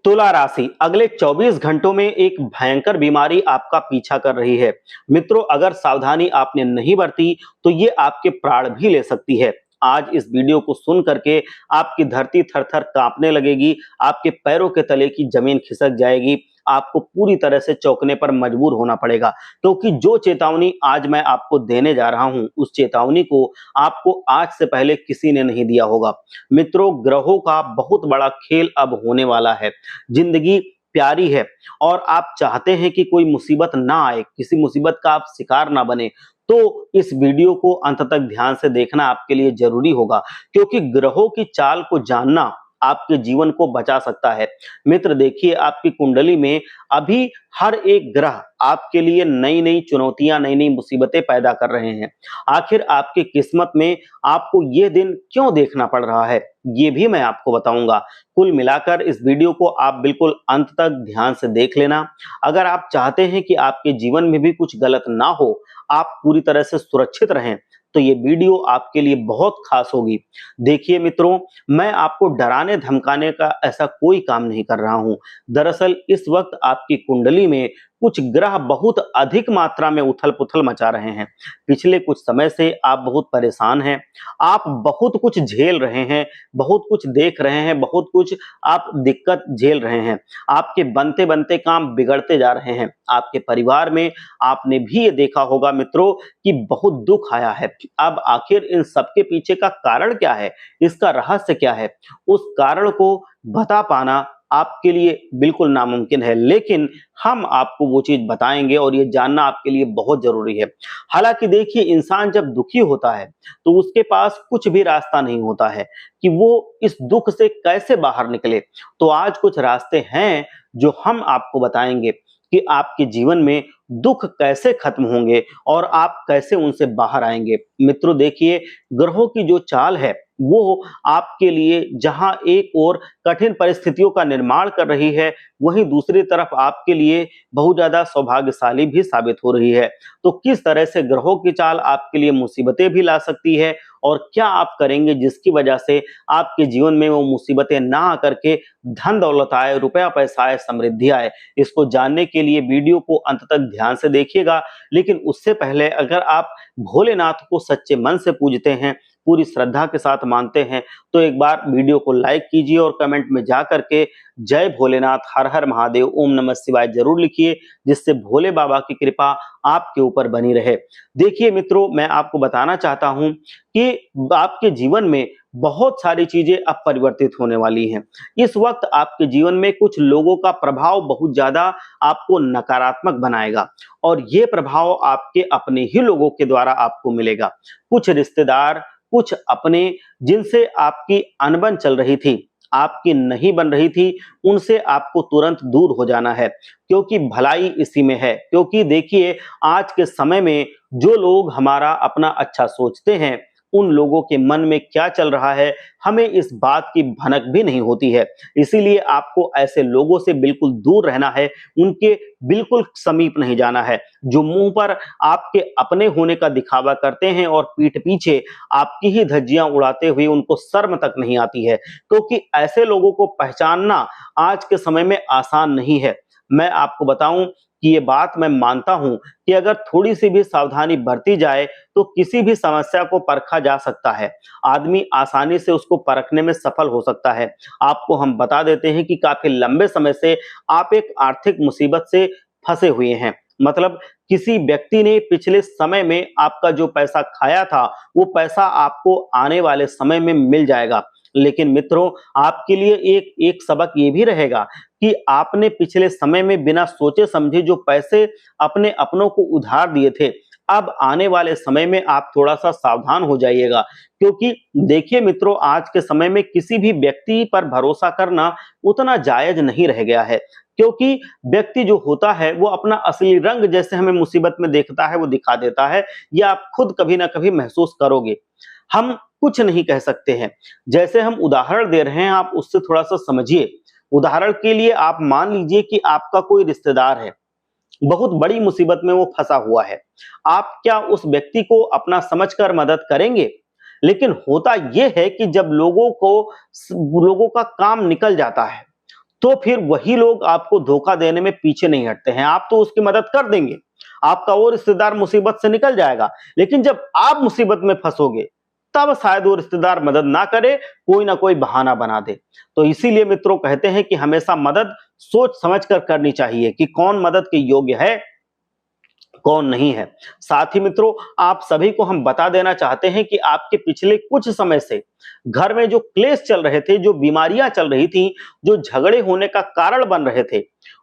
तुला राशि अगले 24 घंटों में एक भयंकर बीमारी आपका पीछा कर रही है। मित्रों, अगर सावधानी आपने नहीं बरती तो ये आपके प्राण भी ले सकती है। आज इस वीडियो को सुन करके आपकी धरती थर-थर कांपने लगेगी, आपके पैरों के तले की जमीन खिसक जाएगी, आपको पूरी तरह से चौंकने पर मजबूर होना पड़ेगा। क्योंकि जो चेतावनी आज मैं आपको देने जा रहा हूं, उस चेतावनी को आपको आज से पहले किसी ने नहीं दिया होगा। मित्रों, ग्रहों का बहुत बड़ा खेल अब होने वाला है। जिंदगी प्यारी है और आप चाहते हैं कि कोई मुसीबत ना आए, किसी मुसीबत का आप शिकार ना बने, तो इस वीडियो को अंत तक ध्यान से देखना आपके लिए जरूरी होगा। क्योंकि ग्रहों की चाल को जानना आपके जीवन को बचा सकता है। मित्र देखिए, आपकी कुंडली में अभी हर एक ग्रह आपके लिए नई नई चुनौतियां, नई नई मुसीबतें पैदा कर रहे हैं। आखिर आपकी किस्मत में आपको ये दिन क्यों देखना पड़ रहा है, ये भी मैं आपको बताऊंगा। कुल मिलाकर इस वीडियो को आप बिल्कुल अंत तक ध्यान से देख लेना। अगर आप चाहते हैं कि आपके जीवन में भी कुछ गलत ना हो, आप पूरी तरह से सुरक्षित रहें, तो ये वीडियो आपके लिए बहुत खास होगी। देखिए मित्रों, मैं आपको डराने धमकाने का ऐसा कोई काम नहीं कर रहा हूं। दरअसल इस वक्त आपकी कुंडली में कुछ ग्रह बहुत अधिक मात्रा में उथल-पुथल मचा रहे हैं। पिछले कुछ समय से आप बहुत परेशान हैं, आप बहुत कुछ झेल रहे हैं, बहुत कुछ देख रहे हैं, बहुत कुछ आप दिक्कत झेल रहे हैं। आपके बनते-बनते काम बिगड़ते जा रहे हैं। आपके परिवार में आपने भी ये देखा होगा मित्रों कि बहुत दुख आया है। अब आखिर इन सब के पीछे का कारण क्या है? इसका रहस्य क्या है? उस कारण को बता पाना आपके लिए बिल्कुल नामुमकिन है, लेकिन हम आपको वो चीज बताएंगे और ये जानना आपके लिए बहुत जरूरी है। हालांकि देखिए, इंसान जब दुखी होता है तो उसके पास कुछ भी रास्ता नहीं होता है कि वो इस दुख से कैसे बाहर निकले। तो आज कुछ रास्ते हैं जो हम आपको बताएंगे कि आपके जीवन में दुख कैसे खत्म होंगे और आप कैसे उनसे बाहर आएंगे। मित्रों देखिए, ग्रहों की जो चाल है वो आपके लिए जहां एक ओर कठिन परिस्थितियों का निर्माण कर रही है, वहीं दूसरी तरफ आपके लिए बहुत ज्यादा सौभाग्यशाली भी साबित हो रही है। तो किस तरह से ग्रहों की चाल आपके लिए मुसीबतें भी ला सकती है और क्या आप करेंगे जिसकी वजह से आपके जीवन में वो मुसीबतें ना आकर के धन दौलत आए, रुपया पैसा आए, समृद्धि आए, इसको जानने के लिए वीडियो को अंत तक ध्यान से देखिएगा। लेकिन उससे पहले अगर आप भोलेनाथ को सच्चे मन से पूजते हैं, पूरी श्रद्धा के साथ मानते हैं, तो एक बार वीडियो को लाइक कीजिए और कमेंट में जा करके जय भोलेनाथ, हर हर महादेव, ओम नमः शिवाय जरूर लिखिए, जिससे भोले बाबा की कृपा आपके ऊपर बनी रहे। देखिए मित्रों, मैं आपको बताना चाहता हूं कि आपके जीवन में बहुत सारी चीजें अब परिवर्तित होने वाली हैं। इस वक्त आपके जीवन में कुछ लोगों का प्रभाव बहुत ज्यादा आपको नकारात्मक बनाएगा और ये प्रभाव आपके अपने ही लोगों के द्वारा आपको मिलेगा। कुछ रिश्तेदार, कुछ अपने जिनसे आपकी अनबन चल रही थी, आपकी नहीं बन रही थी, उनसे आपको तुरंत दूर हो जाना है, क्योंकि भलाई इसी में है। क्योंकि देखिए, आज के समय में जो लोग हमारा अपना अच्छा सोचते हैं, उन लोगों के मन में क्या चल रहा है, हमें इस बात की भनक भी नहीं होती है। इसीलिए आपको ऐसे लोगों से बिल्कुल दूर रहना है, उनके बिल्कुल समीप नहीं जाना है, जो मुंह पर आपके अपने होने का दिखावा करते हैं और पीठ पीछे आपकी ही धज्जियां उड़ाते हुए उनको शर्म तक नहीं आती है। क्योंकि ऐसे लोगों को पहचानना आज के समय में आसान नहीं है। मैं आपको बताऊं कि ये बात मैं मानता हूं कि अगर थोड़ी सी भी सावधानी बरती जाए तो किसी भी समस्या को परखा जा सकता है। आदमी आसानी से उसको परखने में सफल हो सकता है। आपको हम बता देते हैं कि काफी लंबे समय से आप एक आर्थिक मुसीबत से फंसे हुए हैं। मतलब किसी व्यक्ति ने पिछले समय में आपका जो पैसा खाया था, वो पैसा आपको आने वाले समय में मिल जाएगा। लेकिन मित्रों, आपके लिए एक एक सबक ये भी रहेगा कि आपने पिछले समय में बिना सोचे समझे जो पैसे अपने अपनों को उधार दिए थे, अब आने वाले समय में आप थोड़ा सा सावधान हो जाइएगा। क्योंकि देखिए मित्रों, आज के समय में किसी भी व्यक्ति पर भरोसा करना उतना जायज नहीं रह गया है। क्योंकि व्यक्ति जो होता है वो अपना असली रंग जैसे हमें मुसीबत में देखता है वो दिखा देता है, ये आप खुद कभी ना कभी महसूस करोगे। हम कुछ नहीं कह सकते हैं। जैसे हम उदाहरण दे रहे हैं, आप उससे थोड़ा सा समझिए। उदाहरण के लिए आप मान लीजिए कि आपका कोई रिश्तेदार है, बहुत बड़ी मुसीबत में वो फंसा हुआ है। आप क्या उस व्यक्ति को अपना समझकर मदद करेंगे? लेकिन होता यह है कि जब लोगों का काम निकल जाता है, तो फिर वही लोग आपको धोखा देने में पीछे नहीं हटते हैं। आप तो उसकी मदद कर देंगे, आपका वो रिश्तेदार मुसीबत से निकल जाएगा, लेकिन जब आप मुसीबत में फंसोगे तब शायद वो रिश्तेदार मदद ना करे, कोई ना कोई बहाना बना दे। तो इसीलिए मित्रों कहते हैं कि हमेशा मदद सोच समझ कर करनी चाहिए कि कौन मदद के योग्य है, कौन नहीं है। साथ ही मित्रों, आप सभी को हम बता देना चाहते हैं कि आपके पिछले कुछ समय से घर में जो क्लेश चल रहे थे, जो बीमारियां चल रही थी, जो झगड़े होने का कारण बन रहे थे,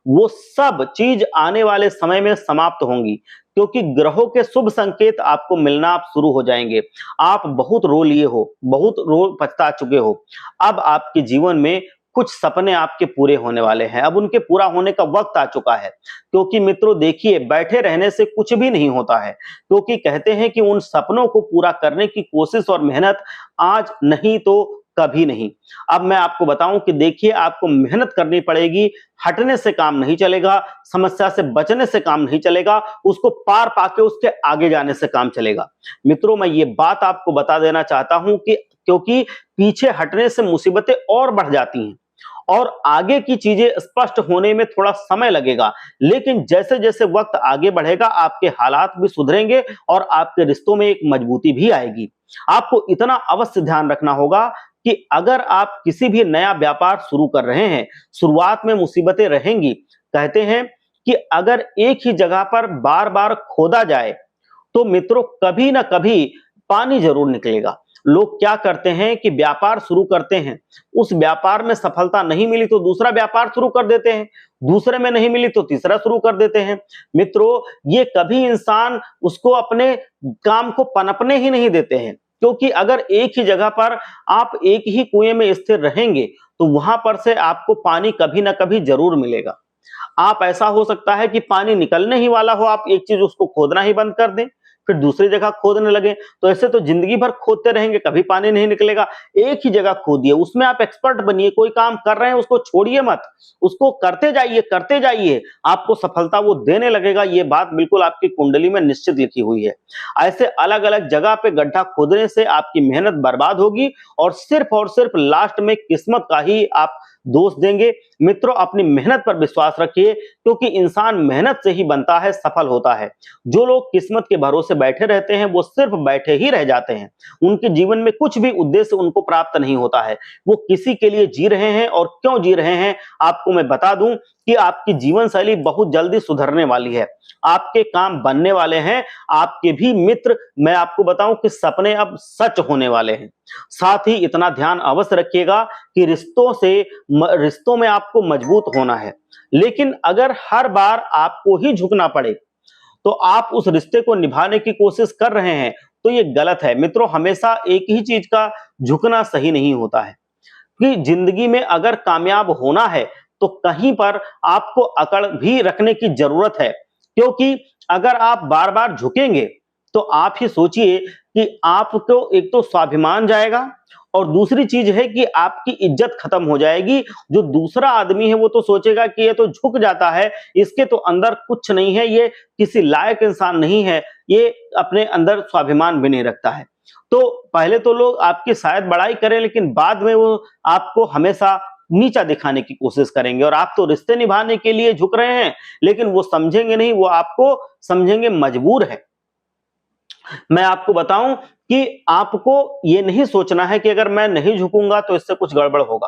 वो सब चीज आने वाले समय में समाप्त होंगी, क्योंकि ग्रहों के शुभ संकेत आपको मिलना आप शुरू हो जाएंगे। आप बहुत रो लिए हो, बहुत रो पछता चुके हो। अब आपके जीवन में कुछ सपने आपके पूरे होने वाले हैं, अब उनके पूरा होने का वक्त आ चुका है। क्योंकि मित्रों देखिए, बैठे रहने से कुछ भी नहीं होता है, क्योंकि कहते हैं कि उन सपनों को पूरा करने की कोशिश और मेहनत आज नहीं तो कभी नहीं। अब मैं आपको बताऊं कि देखिए, आपको मेहनत करनी पड़ेगी, हटने से काम नहीं चलेगा, समस्या से बचने से काम नहीं चलेगा, उसको पार पाके उसके आगे जाने से काम चलेगा। मित्रों, मैं ये बात आपको बता देना चाहता हूं कि क्योंकि पीछे हटने से मुसीबतें और बढ़ जाती हैं और आगे की चीजें स्पष्ट होने में थोड़ा समय लगेगा, लेकिन जैसे जैसे वक्त आगे बढ़ेगा आपके हालात भी सुधरेंगे और आपके रिश्तों में एक मजबूती भी आएगी। आपको इतना अवश्य ध्यान रखना होगा कि अगर आप किसी भी नया व्यापार शुरू कर रहे हैं, शुरुआत में मुसीबतें रहेंगी। कहते हैं कि अगर एक ही जगह पर बार बार खोदा जाए तो मित्रों कभी ना कभी पानी जरूर निकलेगा। लोग क्या करते हैं कि व्यापार शुरू करते हैं, उस व्यापार में सफलता नहीं मिली तो दूसरा व्यापार शुरू कर देते हैं, दूसरे में नहीं मिली तो तीसरा शुरू कर देते हैं। मित्रों, ये कभी इंसान उसको अपने काम को पनपने ही नहीं देते हैं, क्योंकि अगर एक ही जगह पर आप एक ही कुएं में स्थिर रहेंगे तो वहां पर से आपको पानी कभी ना कभी जरूर मिलेगा। आप ऐसा हो सकता है कि पानी निकलने ही वाला हो, आप एक चीज उसको खोदना ही बंद कर दें, फिर दूसरी जगह खोदने लगे, तो ऐसे तो जिंदगी भर खोदते रहेंगे, कभी पानी नहीं निकलेगा। एक ही जगह खोदिए, उसमें आप एक्सपर्ट बनिए, कोई काम कर रहे हैं उसको छोड़िए मत, उसको करते जाइए, आपको सफलता वो देने लगेगा। ये बात बिल्कुल आपकी कुंडली में निश्चित लिखी हुई है। ऐसे अलग अलग जगह पे गड्ढा खोदने से आपकी मेहनत बर्बाद होगी और सिर्फ लास्ट में किस्मत का ही आप दोष देंगे। मित्रों, अपनी मेहनत पर विश्वास रखिए, क्योंकि इंसान मेहनत से ही बनता है, सफल होता है। जो लोग किस्मत के भरोसे बैठे रहते हैं वो सिर्फ बैठे ही रह जाते हैं, उनके जीवन में कुछ भी उद्देश्य उनको प्राप्त नहीं होता है। वो किसी के लिए जी रहे हैं और क्यों जी रहे हैं, आपको मैं बता दूं कि आपकी जीवन शैली बहुत जल्दी सुधरने वाली है, आपके काम बनने वाले हैं, आपके भी मित्र, मैं आपको बताऊं कि सपने अब सच होने वाले हैं। साथ ही इतना ध्यान अवश्य रखिएगा कि रिश्तों में आपको मजबूत होना है, लेकिन अगर हर बार आपको ही झुकना पड़े तो आप उस रिश्ते को निभाने की कोशिश कर रहे हैं, तो ये गलत है। मित्रों, हमेशा एक ही चीज का झुकना सही नहीं होता है, कि जिंदगी में अगर कामयाब होना है तो कहीं पर आपको अकड़ भी रखने की जरूरत है, क्योंकि अगर आप बार बार झुकेंगे तो आप ही सोचिए कि आपको एक तो स्वाभिमान जाएगा और दूसरी चीज है कि आपकी इज्जत खत्म हो जाएगी। जो दूसरा आदमी है वो तो सोचेगा कि ये तो झुक जाता है, इसके तो अंदर कुछ नहीं है, ये किसी लायक इंसान नहीं है, ये अपने अंदर स्वाभिमान भी नहीं रखता है। तो पहले तो लोग आपकी शायद बड़ाई करें, लेकिन बाद में वो आपको हमेशा नीचा दिखाने की कोशिश करेंगे। और आप तो रिश्ते निभाने के लिए झुक रहे हैं, लेकिन वो समझेंगे नहीं, वो आपको समझेंगे मजबूर है। मैं आपको बताऊं कि आपको ये नहीं सोचना है कि अगर मैं नहीं झुकूंगा तो इससे कुछ गड़बड़ होगा।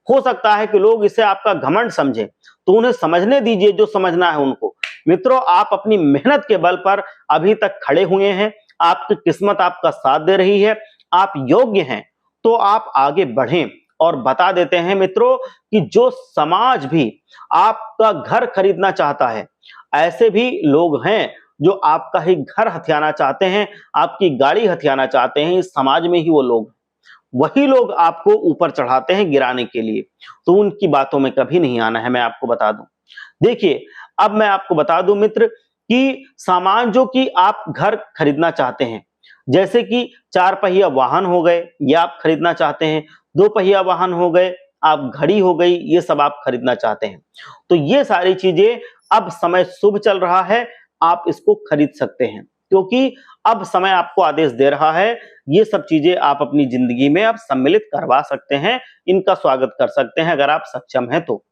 हो सकता है कि लोग इसे आपका घमंड समझे, तो उन्हें समझने दीजिए जो समझना है उनको। मित्रों, आप अपनी मेहनत के बल पर अभी तक खड़े हुए हैं, आपकी किस्मत आपका साथ दे रही है, आप योग्य हैं, तो आप आगे बढ़ें। और बता देते हैं मित्रों कि जो समाज भी आपका घर खरीदना चाहता है, ऐसे भी लोग हैं जो आपका ही घर हथियाना चाहते हैं, आपकी गाड़ी हथियाना चाहते हैं। इस समाज में ही वो लोग, वही लोग आपको ऊपर चढ़ाते हैं गिराने के लिए, तो उनकी बातों में कभी नहीं आना है, मैं आपको बता दूं। देखिए, अब मैं आपको बता दूं मित्र कि सामान जो कि आप घर खरीदना चाहते हैं, जैसे कि 4 पहिया वाहन हो गए, ये आप खरीदना चाहते हैं, 2 पहिया वाहन हो गए, आप घड़ी हो गई, ये सब आप खरीदना चाहते हैं, तो ये सारी चीजें अब समय शुभ चल रहा है, आप इसको खरीद सकते हैं, क्योंकि अब समय आपको आदेश दे रहा है। ये सब चीजें आप अपनी जिंदगी में अब सम्मिलित करवा सकते हैं, इनका स्वागत कर सकते हैं अगर आप सक्षम हैं तो।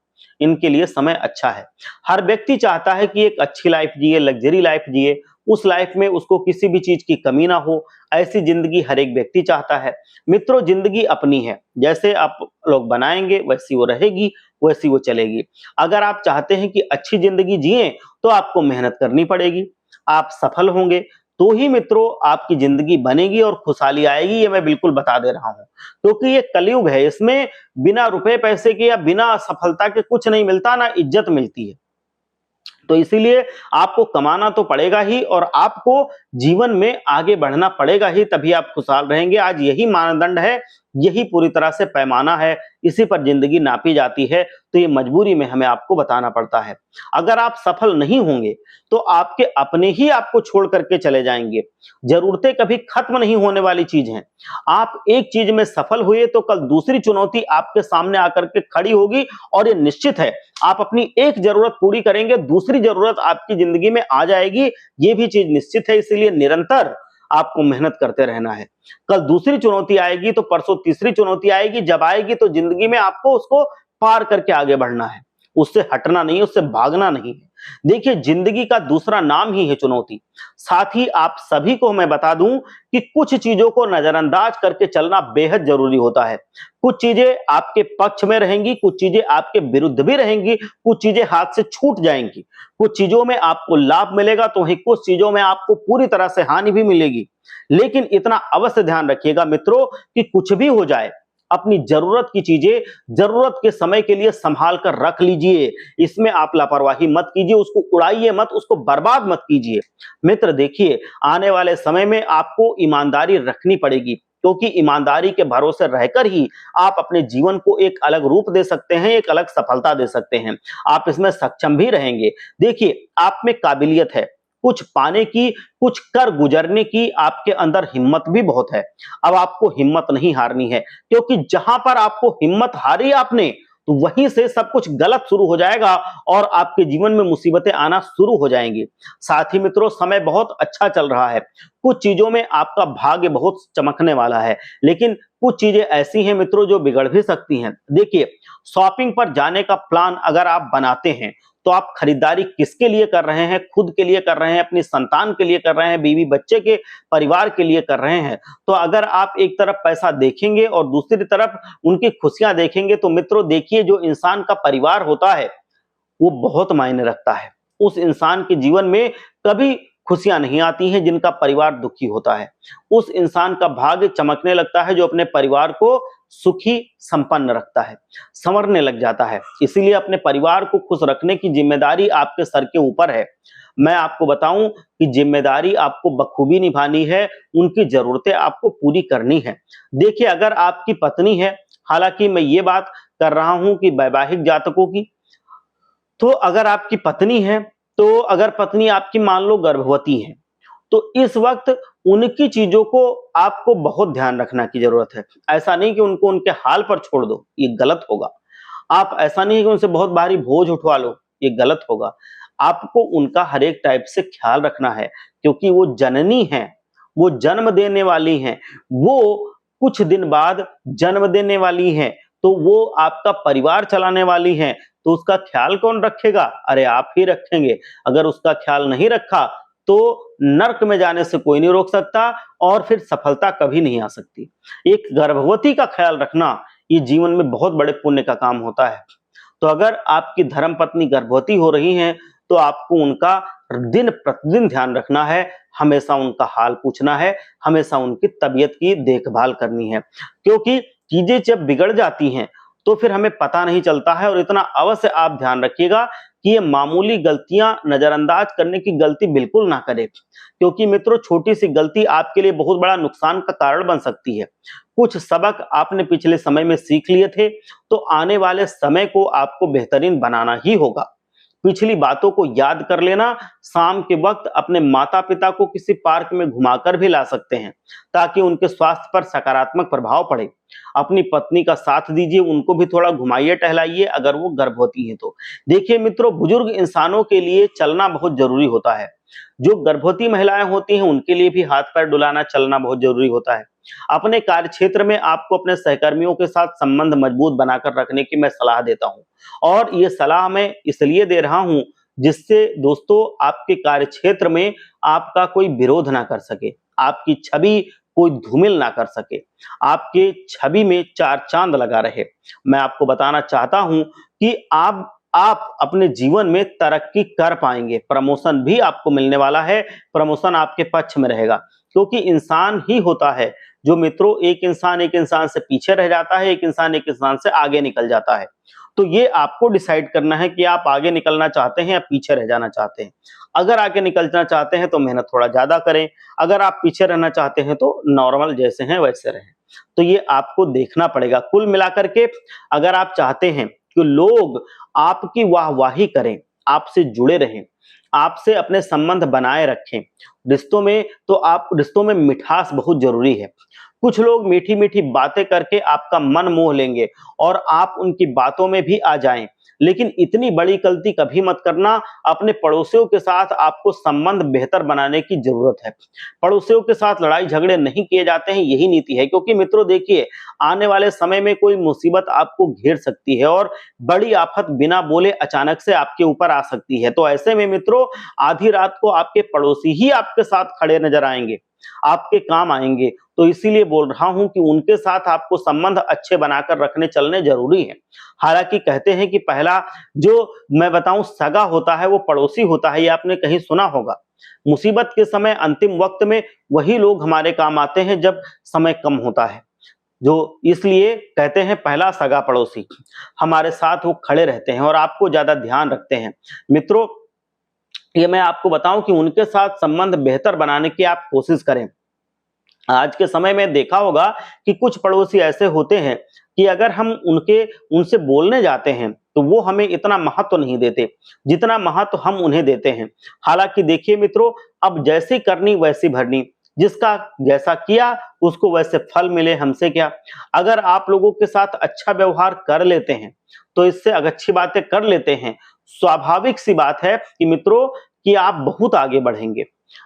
इनके लिए समय अच्छा है। हर व्यक्ति चाहता है कि एक अच्छी लाइफ जिए, लग्जरी लाइफ जिए, उस लाइफ में उसको किसी भी चीज की कमी ना हो, ऐसी जिंदगी हर एक व्यक्ति चाहता है। मित्रों, जिंदगी अपनी है, जैसे आप लोग बनाएंगे वैसी वो रहेगी, वैसी वो चलेगी। अगर आप चाहते हैं कि अच्छी जिंदगी जिए तो आपको मेहनत करनी पड़ेगी, आप सफल होंगे तो ही मित्रों आपकी जिंदगी बनेगी और खुशहाली आएगी, ये मैं बिल्कुल बता दे रहा हूं। क्योंकि ये कलयुग है, इसमें बिना रुपए पैसे के या बिना सफलता के कुछ नहीं मिलता, ना इज्जत मिलती है। तो इसीलिए आपको कमाना तो पड़ेगा ही और आपको जीवन में आगे बढ़ना पड़ेगा ही, तभी आप खुशहाल रहेंगे। आज यही मानदंड है, यही पूरी तरह से पैमाना है, इसी पर जिंदगी नापी जाती है। तो ये मजबूरी में हमें आपको बताना पड़ता है। अगर आप सफल नहीं होंगे तो आपके अपने ही आपको छोड़ करके चले जाएंगे। जरूरतें कभी खत्म नहीं होने वाली चीज हैं। आप एक चीज में सफल हुए तो कल दूसरी चुनौती आपके सामने आकर के खड़ी होगी और ये निश्चित है आप अपनी एक जरूरत पूरी करेंगे, दूसरी जरूरत आपकी जिंदगी में आ जाएगी, ये भी चीज निश्चित है। इसीलिए निरंतर आपको मेहनत करते रहना है। कल दूसरी चुनौती आएगी तो परसों तीसरी चुनौती आएगी, जब आएगी तो जिंदगी में आपको उसको पार करके आगे बढ़ना है, उससे हटना नहीं, उससे भागना नहीं है। देखिए, जिंदगी का दूसरा नाम ही है चुनौती। साथ ही आप सभी को मैं बता दूं कि कुछ चीजों को नजरअंदाज करके चलना बेहद जरूरी होता है। कुछ चीजें आपके पक्ष में रहेंगी, कुछ चीजें आपके विरुद्ध भी रहेंगी, कुछ चीजें हाथ से छूट जाएंगी। कुछ चीजों में आपको लाभ मिलेगा तो वहीं कुछ चीजों में आपको पूरी तरह से हानि भी मिलेगी। लेकिन इतना अवश्य ध्यान रखिएगा मित्रों कि कुछ भी हो जाए, अपनी जरूरत की चीजें जरूरत के समय के लिए संभाल कर रख लीजिए। इसमें आप लापरवाही मत कीजिए, उसको उड़ाइए मत, उसको बर्बाद मत कीजिए। मित्र देखिए, आने वाले समय में आपको ईमानदारी रखनी पड़ेगी, क्योंकि ईमानदारी के भरोसे रहकर ही आप अपने जीवन को एक अलग रूप दे सकते हैं, एक अलग सफलता दे सकते हैं। आप इसमें सक्षम भी रहेंगे। देखिए, आप में काबिलियत है कुछ पाने की, कुछ कर गुजरने की, आपके अंदर हिम्मत भी बहुत है। अब आपको हिम्मत नहीं हारनी है, क्योंकि जहां पर आपको हिम्मत हारी आपने, तो वहीं से सब कुछ गलत शुरू हो जाएगा और आपके जीवन में मुसीबतें आना शुरू हो जाएंगी। साथ ही मित्रों, समय बहुत अच्छा चल रहा है। कुछ चीजों में आपका भाग्य बहुत चमकने वाला है, लेकिन कुछ चीजें ऐसी हैं मित्रों जो बिगड़ भी सकती हैं। देखिए, शॉपिंग पर जाने का प्लान अगर आप बनाते हैं तो आप खरीदारी किसके लिए कर रहे हैं? खुद के लिए कर रहे हैं, अपनी संतान के लिए कर रहे हैं, बीवी बच्चे के परिवार के लिए कर रहे हैं। तो अगर आप एक तरफ पैसा देखेंगे और दूसरी तरफ उनकी खुशियां देखेंगे, तो मित्रों देखिए, जो इंसान का परिवार होता है वो बहुत मायने रखता है। उस इंसान के जीवन में कभी खुशियां नहीं आती हैं जिनका परिवार दुखी होता है। उस इंसान का भाग्य चमकने लगता है जो अपने परिवार को सुखी संपन्न रखता है, संवरने लग जाता है। इसीलिए अपने परिवार को खुश रखने की जिम्मेदारी आपके सर के ऊपर है। मैं आपको बताऊं कि जिम्मेदारी आपको बखूबी निभानी है, उनकी जरूरतें आपको पूरी करनी है। देखिए, अगर आपकी पत्नी है, हालांकि मैं ये बात कर रहा हूं कि वैवाहिक जातकों की, तो अगर आपकी पत्नी है, तो अगर पत्नी आपकी मान लो गर्भवती है, तो इस वक्त उनकी चीजों को आपको बहुत ध्यान रखना की जरूरत है। ऐसा नहीं कि उनको उनके हाल पर छोड़ दो, ये गलत होगा। आप ऐसा नहीं कि उनसे बहुत भारी बोझ उठवा लो, ये गलत होगा। आपको उनका हर एक टाइप से ख्याल रखना है, क्योंकि वो जननी है, वो जन्म देने वाली हैं, वो कुछ दिन बाद जन्म देने वाली हैं, तो वो आपका परिवार चलाने वाली हैं। तो उसका ख्याल कौन रखेगा? अरे आप ही रखेंगे। अगर उसका ख्याल नहीं रखा तो नर्क में जाने से कोई नहीं रोक सकता और फिर सफलता कभी नहीं आ सकती। एक गर्भवती का ख्याल रखना ये जीवन में बहुत बड़े पुण्य का काम होता है। तो अगर आपकी धर्मपत्नी गर्भवती हो रही हैं तो आपको उनका दिन प्रतिदिन ध्यान रखना है, हमेशा उनका हाल पूछना है, हमेशा उनकी तबीयत की देखभाल करनी है। क्योंकि चीजें जब बिगड़ जाती हैं तो फिर हमें पता नहीं चलता है। और इतना अवश्य आप ध्यान रखिएगा कि ये मामूली गलतियां नजरअंदाज करने की गलती बिल्कुल ना करें, क्योंकि मित्रों छोटी सी गलती आपके लिए बहुत बड़ा नुकसान का कारण बन सकती है। कुछ सबक आपने पिछले समय में सीख लिए थे, तो आने वाले समय को आपको बेहतरीन बनाना ही होगा। पिछली बातों को याद कर लेना। शाम के वक्त अपने माता पिता को किसी पार्क में घुमाकर भी ला सकते हैं, ताकि उनके स्वास्थ्य पर सकारात्मक प्रभाव पड़े। अपनी पत्नी का साथ दीजिए, उनको भी थोड़ा घुमाइए टहलाइए अगर वो गर्भवती है तो। देखिए मित्रों, बुजुर्ग इंसानों के लिए चलना बहुत जरूरी होता है। जो गर्भवती महिलाएं होती हैं उनके लिए भी हाथ पैर डुलाना, चलना बहुत जरूरी होता है। अपने कार्य क्षेत्र में आपको अपने सहकर्मियों के साथ संबंध मजबूत बनाकर रखने की मैं सलाह देता हूं, और ये सलाह मैं इसलिए दे रहा हूं जिससे दोस्तों आपके कार्य क्षेत्र में आपका कोई विरोध ना कर सके, आपकी छवि कोई धूमिल ना कर सके, आपके छवि में चार चांद लगा रहे। मैं आपको बताना चाहता हूं कि आप अपने जीवन में तरक्की कर पाएंगे, प्रमोशन भी आपको मिलने वाला है, प्रमोशन आपके पक्ष में रहेगा, क्योंकि इंसान ही होता है जो मित्रों एक इंसान से पीछे रह जाता है, एक इंसान से आगे निकल जाता है। तो ये आपको डिसाइड करना है कि आप आगे निकलना चाहते हैं या पीछे रह जाना चाहते हैं। अगर आगे निकलना चाहते हैं तो मेहनत थोड़ा ज्यादा करें, अगर आप पीछे रहना चाहते हैं तो नॉर्मल जैसे हैं वैसे रहें। तो ये आपको देखना पड़ेगा। कुल मिलाकर के अगर आप चाहते हैं कि लोग आपकी वाहवाही करें, आपसे जुड़े रहें, आपसे अपने संबंध बनाए रखें, रिश्तों में मिठास बहुत जरूरी है। कुछ लोग मीठी मीठी बातें करके आपका मन मोह लेंगे और आप उनकी बातों में भी आ जाएं, लेकिन इतनी बड़ी गलती कभी मत करना। अपने पड़ोसियों के साथ आपको संबंध बेहतर बनाने की जरूरत है। पड़ोसियों के साथ लड़ाई झगड़े नहीं किए जाते हैं, यही नीति है, क्योंकि मित्रों देखिए आने वाले समय में कोई मुसीबत आपको घेर सकती है और बड़ी आफत बिना बोले अचानक से आपके ऊपर आ सकती है। तो ऐसे में मित्रों आधी रात को आपके पड़ोसी ही आपके साथ खड़े नजर आएंगे, आपके काम आएंगे। तो इसीलिए बोल रहा हूं कि उनके साथ आपको संबंध अच्छे बनाकर रखने चलने जरूरी है। हालांकि कहते हैं कि पहला जो मैं बताऊं सगा होता है वो पड़ोसी होता है, ये आपने कहीं सुना होगा। मुसीबत के समय अंतिम वक्त में वही लोग हमारे काम आते हैं जब समय कम होता है। जो इसलिए कहते हैं पहला सगा पड़ोसी, हमारे साथ वो खड़े रहते हैं और आपको ज्यादा ध्यान रखते हैं। मित्रों ये मैं आपको बताऊं कि उनके साथ संबंध बेहतर बनाने की आप कोशिश करें। आज के समय में देखा होगा कि कुछ पड़ोसी ऐसे होते हैं कि अगर हम उनसे बोलने जाते हैं तो वो हमें इतना महत्व नहीं देते जितना महत्व हम उन्हें देते हैं। हालांकि देखिए मित्रों, अब जैसी करनी वैसी भरनी, जिसका जैसा किया उसको वैसे फल मिले, हमसे क्या। अगर आप लोगों के साथ अच्छा व्यवहार कर लेते हैं तो इससे अगर अच्छी बातें कर लेते हैं, स्वाभाविक सी बात है कि मित्रों कि आप बहुत आगे बढ़ेंगे।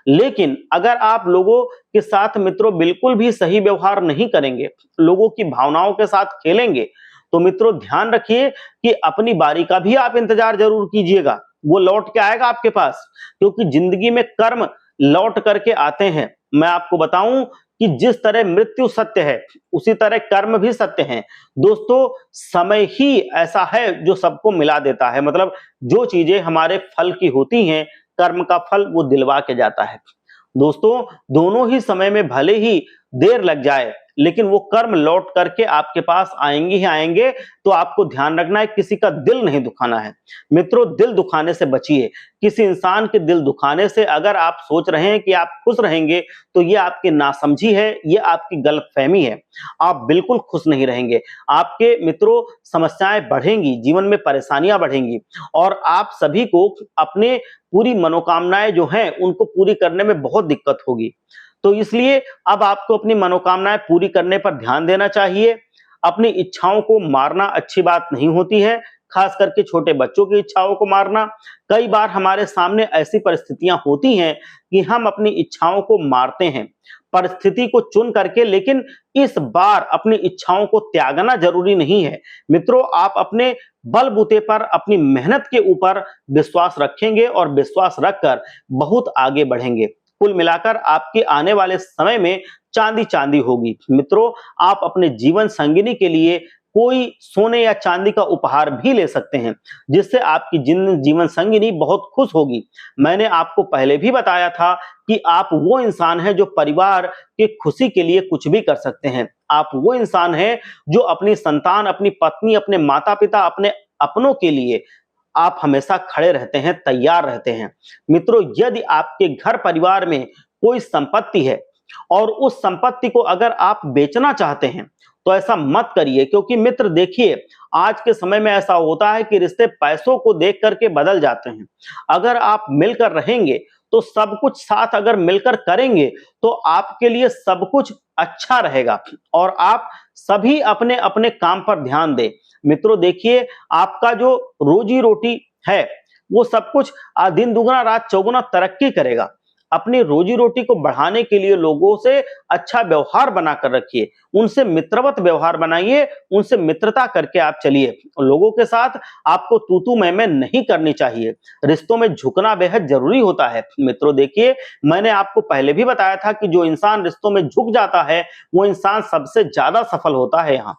लेकिन अगर आप लोगों के साथ मित्रों बिल्कुल भी सही व्यवहार नहीं करेंगे, लोगों की भावनाओं के साथ खेलेंगे, तो मित्रों ध्यान रखिए कि अपनी बारी का भी आप इंतजार जरूर कीजिएगा, वो लौट के आएगा आपके पास, क्योंकि जिंदगी में कर्म लौट करके आते हैं। मैं आपको बताऊं कि जिस तरह मृत्यु सत्य है उसी तरह कर्म भी सत्य है। दोस्तों समय ही ऐसा है जो सबको मिला देता है, मतलब जो चीजें हमारे फल की होती हैं, कर्म का फल वो दिलवा के जाता है। दोस्तों दोनों ही समय में भले ही देर लग जाए लेकिन वो कर्म लौट करके आपके पास आएंगे ही आएंगे। तो आपको ध्यान रखना है किसी का दिल नहीं दुखाना है। मित्रों दिल दुखाने से बचिए। किसी इंसान के दिल दुखाने से अगर आप सोच रहे हैं कि आप खुश रहेंगे तो ये आपकी नासमझी है, ये आपकी गलतफहमी है। आप बिल्कुल खुश नहीं रहेंगे, आपके मित्रों समस्याएं बढ़ेंगी, जीवन में परेशानियां बढ़ेंगी और आप सभी को अपने पूरी मनोकामनाएं जो हैं उनको पूरी करने में बहुत दिक्कत होगी। तो इसलिए अब आपको अपनी मनोकामनाएं पूरी करने पर ध्यान देना चाहिए। अपनी इच्छाओं को मारना अच्छी बात नहीं होती है, खास करके छोटे बच्चों की इच्छाओं को मारना। कई बार हमारे सामने ऐसी परिस्थितियां होती हैं कि हम अपनी इच्छाओं को मारते हैं परिस्थिति को चुन करके, लेकिन इस बार अपनी इच्छाओं को त्यागना जरूरी नहीं है। मित्रों आप अपने बलबूते पर अपनी मेहनत के ऊपर विश्वास रखेंगे और विश्वास रखकर बहुत आगे बढ़ेंगे। कुल मिलाकर आपके आने वाले समय में चांदी चांदी होगी। मित्रों आप अपने जीवन संगिनी के लिए कोई सोने या चांदी का उपहार भी ले सकते हैं जिससे आपकी जीवन संगिनी बहुत खुश होगी। मैंने आपको पहले भी बताया था कि आप वो इंसान हैं जो परिवार के खुशी के लिए कुछ भी कर सकते हैं। आप वो इंसान हैं जो अपनी संतान, अपनी पत्नी, अपने माता पिता, अपने अपनों के लिए आप हमेशा खड़े रहते हैं, तैयार रहते हैं। मित्रों यदि आपके घर परिवार में कोई संपत्ति है और उस संपत्ति को अगर आप बेचना चाहते हैं तो ऐसा मत करिए, क्योंकि मित्र देखिए आज के समय में ऐसा होता है कि रिश्ते पैसों को देख करके बदल जाते हैं। अगर आप मिलकर रहेंगे तो सब कुछ साथ अगर मिलकर करेंगे तो आपके लिए सब कुछ अच्छा रहेगा और आप सभी अपने अपने काम पर ध्यान दें। मित्रों देखिए आपका जो रोजी रोटी है वो सब कुछ दिन दुगना रात चौगुना तरक्की करेगा। अपनी रोजी रोटी को बढ़ाने के लिए लोगों से अच्छा व्यवहार बनाकर रखिए, उनसे मित्रवत व्यवहार बनाइए, उनसे मित्रता करके आप चलिए। लोगों के साथ आपको तू तू मैं नहीं करनी चाहिए। रिश्तों में झुकना बेहद जरूरी होता है। मित्रों देखिए, मैंने आपको पहले भी बताया था कि जो इंसान रिश्तों में झुक जाता है वो इंसान सबसे ज्यादा सफल होता है। यहाँ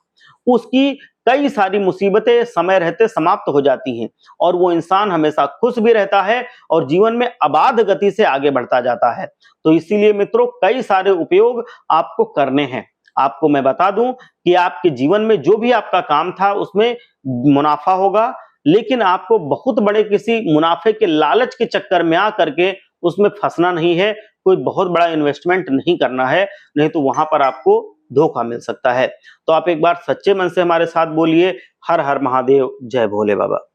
उसकी कई सारी मुसीबतें समय रहते समाप्त हो जाती हैं और वो इंसान हमेशा खुश भी रहता है और जीवन में अबाध गति से आगे बढ़ता जाता है। तो इसीलिए मित्रों, कई सारे उपयोग आपको करने हैं। आपको मैं बता दूं कि आपके जीवन में जो भी आपका काम था उसमें मुनाफा होगा, लेकिन आपको बहुत बड़े किसी मुनाफे के लालच के चक्कर में आकर के उसमें फंसना नहीं है, कोई बहुत बड़ा इन्वेस्टमेंट नहीं करना है, नहीं तो वहां पर आपको धोखा मिल सकता है। तो आप एक बार सच्चे मन से हमारे साथ बोलिए, हर हर महादेव, जय भोले बाबा।